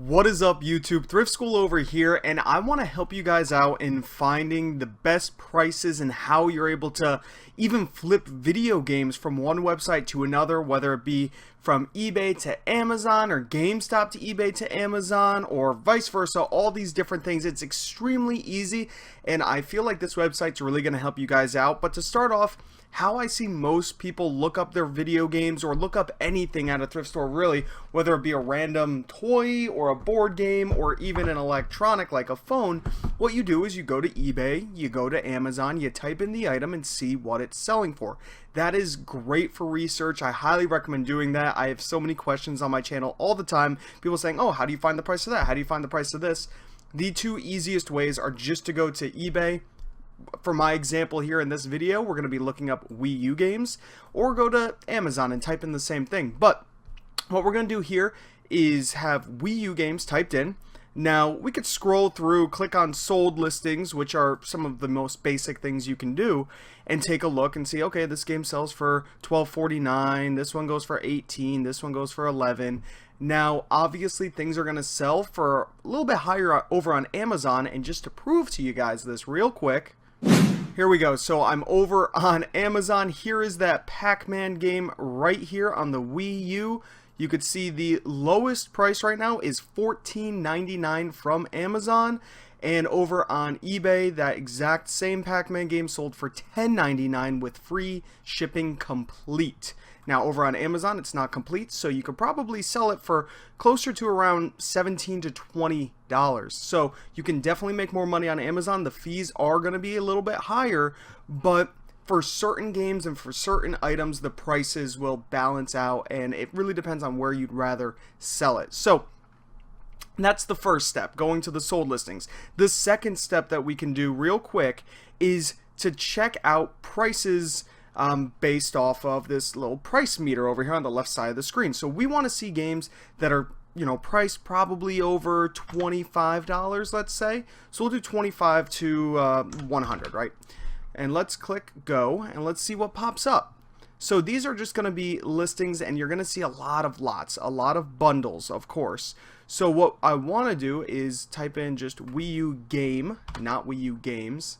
What is up, YouTube? ThriftSchool over here, and I want to help you guys out in finding the best prices and how you're able to even flip video games from one website to another, whether it be from eBay to Amazon or GameStop to eBay to Amazon or vice versa, all these different things. It's extremely easy, and I feel like this website's really going to help you guys out. But to start off, how I see most people look up their video games or look up anything at a thrift store, really, whether it be a random toy or a board game or even an electronic like a phone, what you do is you go to eBay, you go to Amazon, you type in the item and see what it's selling for. That is great for research. I highly recommend doing that. I have so many questions on my channel all the time. People saying, oh, how do you find the price of that? How do you find the price of this? The two easiest ways are just to go to eBay. For my example here in this video, we're going to be looking up Wii U games, or go to Amazon and type in the same thing. But what we're going to do here is have Wii U games typed in. Now, we could scroll through, click on sold listings, which are some of the most basic things you can do, and take a look and see, okay, this game sells for $12.49, this one goes for $18, this one goes for $11. Now, obviously, things are going to sell for a little bit higher over on Amazon, and just to prove to you guys this real quick, here we go. So I'm over on Amazon. Here is that Pac-Man game right here on the Wii U. You could see the lowest price right now is $14.99 from Amazon. And over on eBay, that exact same Pac-Man game sold for $10.99 with free shipping complete. Now over on Amazon, it's not complete, so you could probably sell it for closer to around $17 to $20. So you can definitely make more money on Amazon. The fees are going to be a little bit higher, but for certain games and for certain items, the prices will balance out, and it really depends on where you'd rather sell it. So that's the first step, going to the sold listings. The second step that we can do real quick is to check out prices based off of this little price meter over here on the left side of the screen. So we want to see games that are, priced probably over $25, let's say. So we'll do 25 to 100, right? And let's click go, and let's see what pops up. So these are just going to be listings, and you're going to see a lot of lots, a lot of bundles, of course. So what I want to do is type in just Wii U game, not Wii U games.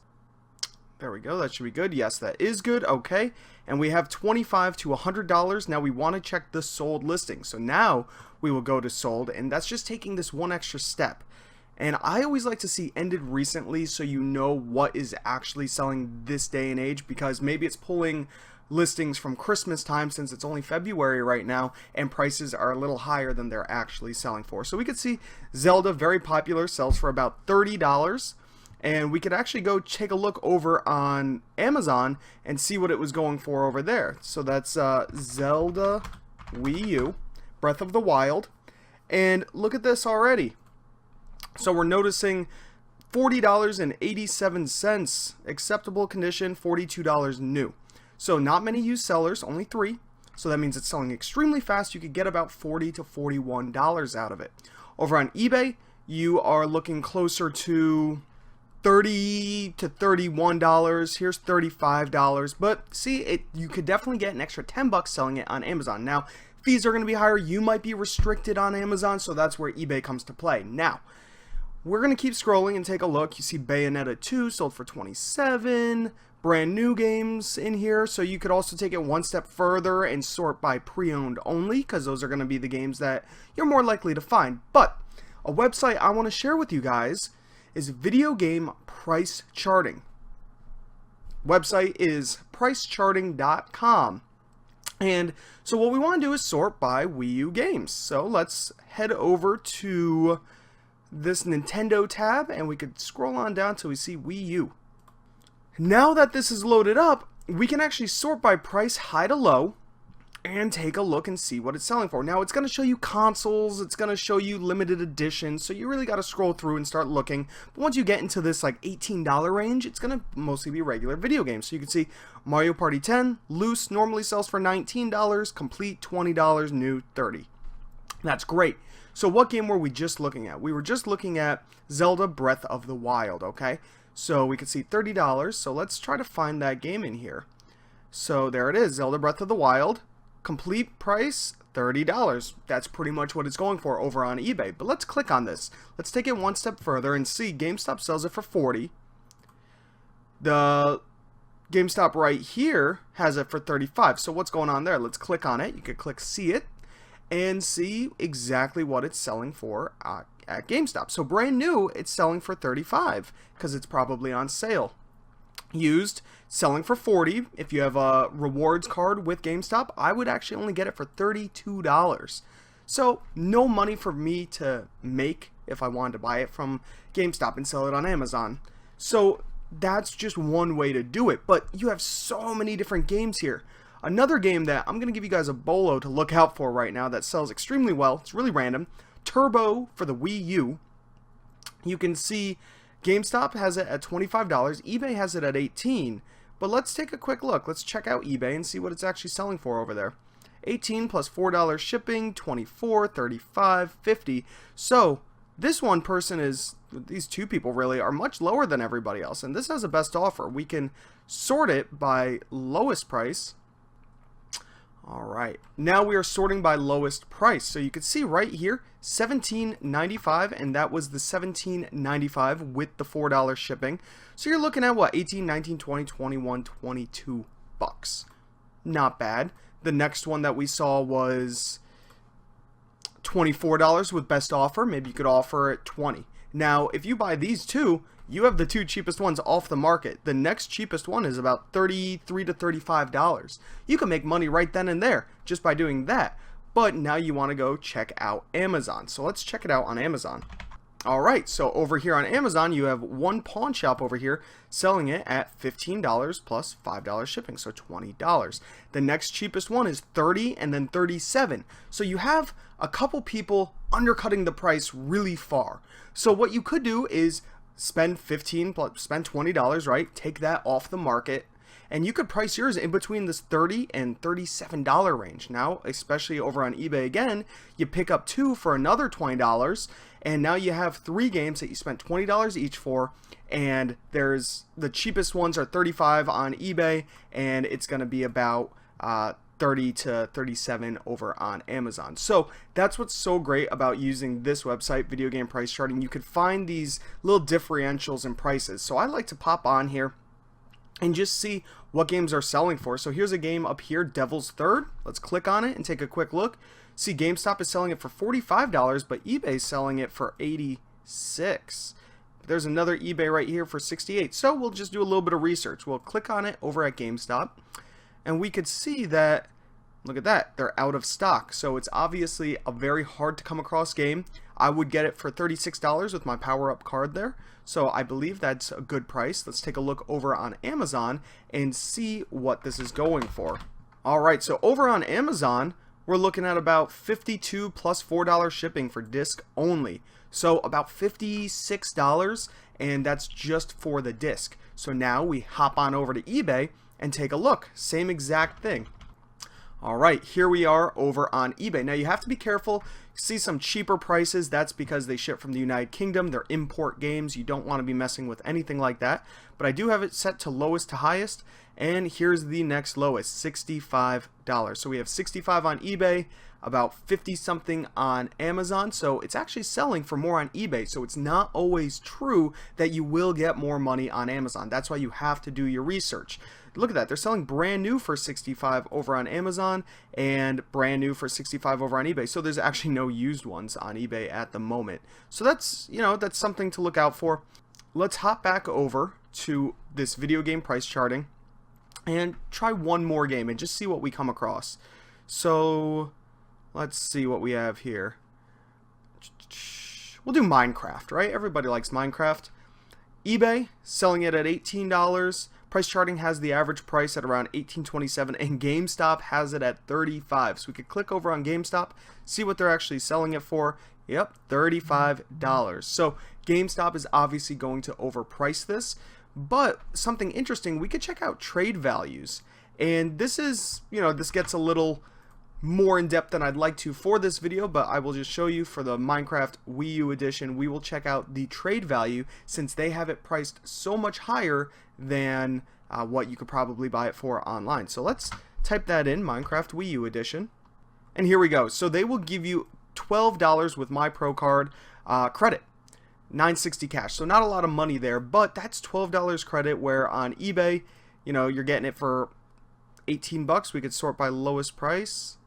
There we go. That should be good. Yes, that is good. Okay. And we have $25 to $100. Now we want to check the sold listing. So now we will go to sold, and that's just taking this one extra step. And I always like to see ended recently, so you know what is actually selling this day and age, because maybe it's pulling listings from Christmas time, since it's only February right now and prices are a little higher than they're actually selling for. So we could see Zelda, very popular, sells for about $30. And we could actually go take a look over on Amazon and see what it was going for over there. So that's Zelda Wii U, Breath of the Wild. And look at this already. So we're noticing $40.87, acceptable condition, $42 new. So not many used sellers, only 3. So that means it's selling extremely fast. You could get about $40 to $41 out of it. Over on eBay, you are looking closer to $30 to $31. Here's $35. But see, you could definitely get an extra $10 selling it on Amazon. Now, fees are going to be higher. You might be restricted on Amazon, so that's where eBay comes to play. Now, we're going to keep scrolling and take a look. You see Bayonetta 2 sold for $27. Brand new games in here, so you could also take it one step further and sort by pre-owned only, because those are going to be the games that you're more likely to find. But a website I want to share with you guys is video game price charting. Website is pricecharting.com. And so what we want to do is sort by Wii U games. So let's head over to this Nintendo tab, and we could scroll on down till we see Wii U. Now that this is loaded up, we can actually sort by price high to low and take a look and see what it's selling for. Now, it's going to show you consoles, it's going to show you limited editions, so you really got to scroll through and start looking. But once you get into this like $18 range, it's going to mostly be regular video games. So you can see Mario Party 10, loose, normally sells for $19, complete $20, new $30. That's great. So what game were we just looking at? We were just looking at Zelda Breath of the Wild, okay? So we could see $30, so let's try to find that game in here. So there it is, Zelda Breath of the Wild. complete price $30. That's pretty much what it's going for over on eBay. But let's click on this. Let's take it one step further and see GameStop sells it for $40. The GameStop right here has it for $35. So what's going on there? Let's click on it. You could click see it and see exactly what it's selling for at GameStop. So brand new, it's selling for $35 because it's probably on sale. Used, selling for $40. If you have a rewards card with GameStop, I would actually only get it for $32. So no money for me to make if I wanted to buy it from GameStop and sell it on Amazon. So that's just one way to do it, but you have so many different games here. Another game that I'm going to give you guys a bolo to look out for right now that sells extremely well, it's really random, Turbo for the Wii U. You can see GameStop has it at $25, eBay has it at $18, but let's take a quick look. Let's check out eBay and see what it's actually selling for over there. $18 plus $4 shipping, $24, $35, $50. So this one person is, these two people really are much lower than everybody else, and this has a best offer. We can sort it by lowest price. Alright, now we are sorting by lowest price. So you can see right here, $17.95, and that was the $17.95 with the $4 shipping. So you're looking at what, 18, 19, 20, 21, 22 bucks. Not bad. The next one that we saw was $24 with best offer. Maybe you could offer it $20. Now, if you buy these two, you have the two cheapest ones off the market. The next cheapest one is about $33 to $35. You can make money right then and there just by doing that. But now you want to go check out Amazon. So let's check it out on Amazon. Alright, so over here on Amazon, you have one pawn shop over here selling it at $15 plus $5 shipping, so $20. The next cheapest one is $30 and then $37. So you have a couple people undercutting the price really far. So what you could do is spend $20, right? Take that off the market, and you could price yours in between this $30 and $37 range. Now, especially over on eBay again, you pick up two for another $20, and now you have three games that you spent $20 each for, and there's the cheapest ones are $35 on eBay, and it's going to be about $30 to $37 over on Amazon. So that's what's so great about using this website, Video Game Price Charting. You could find these little differentials in prices. So I like to pop on here and just see what games are selling for. So here's a game up here, Devil's Third. Let's click on it and take a quick look. See, GameStop is selling it for $45, but eBay is selling it for $86. There's another eBay right here for $68. So we'll just do a little bit of research. We'll click on it over at GameStop, and we could see that, look at that, they're out of stock. So it's obviously a very hard to come across game. I would get it for $36 with my Power Up card there. So I believe that's a good price. Let's take a look over on Amazon and see what this is going for. Alright, so over on Amazon, we're looking at about $52 plus $4 shipping for disc only. So about $56, and that's just for the disc. So now we hop on over to eBay and take a look. Same exact thing. Alright, here we are over on eBay. Now you have to be careful. See some cheaper prices. That's because they ship from the United Kingdom. They're import games. You don't want to be messing with anything like that. But I do have it set to lowest to highest. And here's the next lowest, $65. So we have $65 on eBay, about 50 something on Amazon. So it's actually selling for more on eBay. So it's not always true that you will get more money on Amazon. That's why you have to do your research. Look at that. They're selling brand new for $65 over on Amazon and brand new for $65 over on eBay. So there's actually no used ones on eBay at the moment. So that's, that's something to look out for. Let's hop back over to this video game price charting and try one more game and just see what we come across. So let's see what we have here. We'll do Minecraft, right? Everybody likes Minecraft. eBay selling it at $18. Price charting has the average price at around $18.27, and GameStop has it at $35. So we could click over on GameStop, see what they're actually selling it for. Yep, $35. So GameStop is obviously going to overprice this, but something interesting, we could check out trade values. And this is, this gets a little more in depth than I'd like to for this video, but I will just show you for the Minecraft Wii U edition. We will check out the trade value since they have it priced so much higher than what you could probably buy it for online. So let's type that in, Minecraft Wii U edition. And here we go. So they will give you $12 with my Pro card credit. $9.60 cash. So not a lot of money there, but that's $12 credit, where on eBay, you know, you're getting it for 18 bucks. We could sort by lowest price.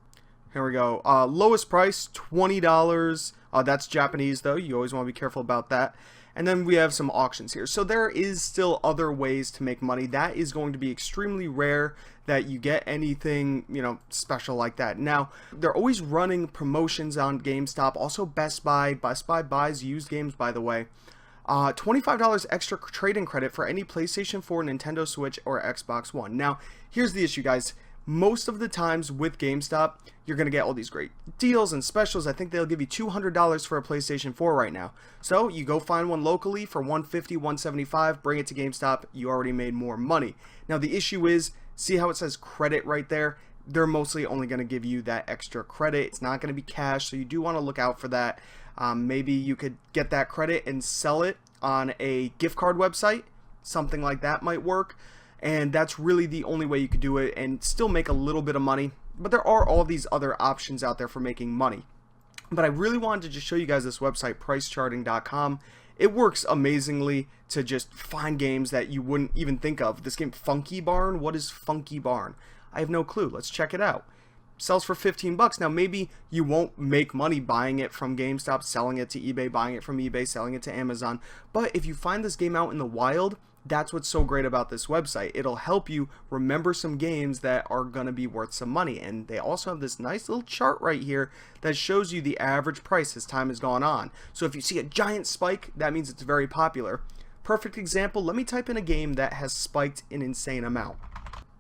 Here we go. Lowest price, $20. That's Japanese though. You always want to be careful about that. And then we have some auctions here. So there is still other ways to make money. That is going to be extremely rare that you get anything, you know, special like that. Now, they're always running promotions on GameStop. Also Best Buy. Best Buy buys used games, by the way. $25 extra trade-in credit for any PlayStation 4, Nintendo Switch, or Xbox One. Now, here's the issue, guys. Most of the times with GameStop, you're going to get all these great deals and specials. I think they'll give you $200 for a PlayStation 4 right now. So you go find one locally for $150, $175, bring it to GameStop, you already made more money. Now the issue is, see how it says credit right there? They're mostly only going to give you that extra credit. It's not going to be cash, so you do want to look out for that. Maybe you could get that credit and sell it on a gift card website. Something like that might work. And that's really the only way you could do it and still make a little bit of money. But there are all these other options out there for making money. But I really wanted to just show you guys this website, pricecharting.com. It works amazingly to just find games that you wouldn't even think of. This game, Funky Barn, what is Funky Barn? I have no clue. Let's check it out. Sells for 15 bucks. Now maybe you won't make money buying it from GameStop, selling it to eBay, buying it from eBay, selling it to Amazon. But if you find this game out in the wild, that's what's so great about this website. It'll help you remember some games that are going to be worth some money. And they also have this nice little chart right here that shows you the average price as time has gone on. So if you see a giant spike, that means it's very popular. Perfect example, let me type in a game that has spiked an insane amount.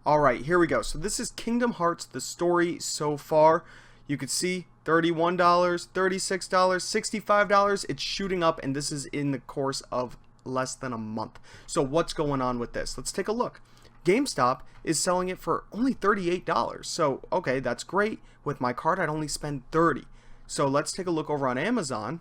Alright, here we go. So this is Kingdom Hearts, the story so far. You could see $31, $36, $65. It's shooting up, and this is in the course of less than a month. So what's going on with this? Let's take a look. GameStop is selling it for only $38. So okay, that's great. With my card, I'd only spend $30. So let's take a look over on Amazon.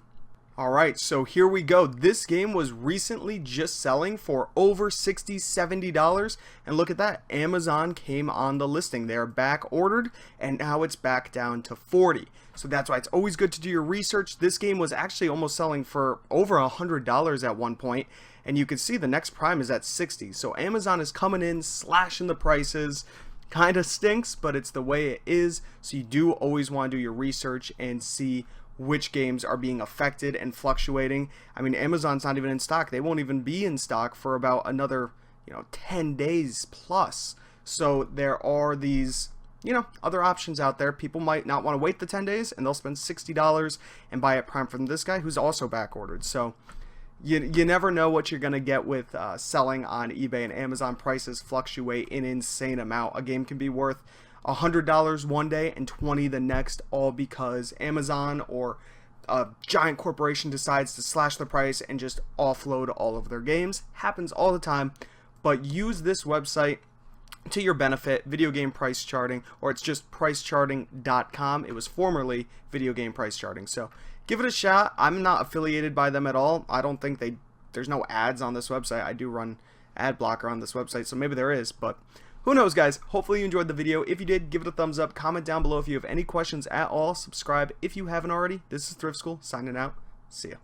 Alright, so here we go. This game was recently just selling for over $60, $70. And look at that. Amazon came on the listing. They're back ordered, and now it's back down to $40. So that's why it's always good to do your research. This game was actually almost selling for over $100 at one point. And you can see the next prime is at $60. So Amazon is coming in, slashing the prices. Kind of stinks, but it's the way it is. So you do always want to do your research and see which games are being affected and fluctuating. I mean, Amazon's not even in stock. They won't even be in stock for about another, 10 days plus. So there are these, other options out there. People might not want to wait the 10 days, and they'll spend $60 and buy it prime from this guy who's also back ordered. So you never know what you're going to get with selling on eBay and Amazon. Prices fluctuate an insane amount. A game can be worth $100 one day and $20 the next, all because Amazon or a giant corporation decides to slash the price and just offload all of their games. Happens all the time, but use this website to your benefit, Video Game Price Charting, or it's just pricecharting.com. It was formerly Video Game Price Charting, so give it a shot. I'm not affiliated by them at all. I don't think there's no ads on this website. I do run ad blocker on this website, so maybe there is, but who knows, guys. Hopefully you enjoyed the video. If you did, give it a thumbs up. Comment down below if you have any questions at all. Subscribe if you haven't already. This is Thrift School signing out. See ya.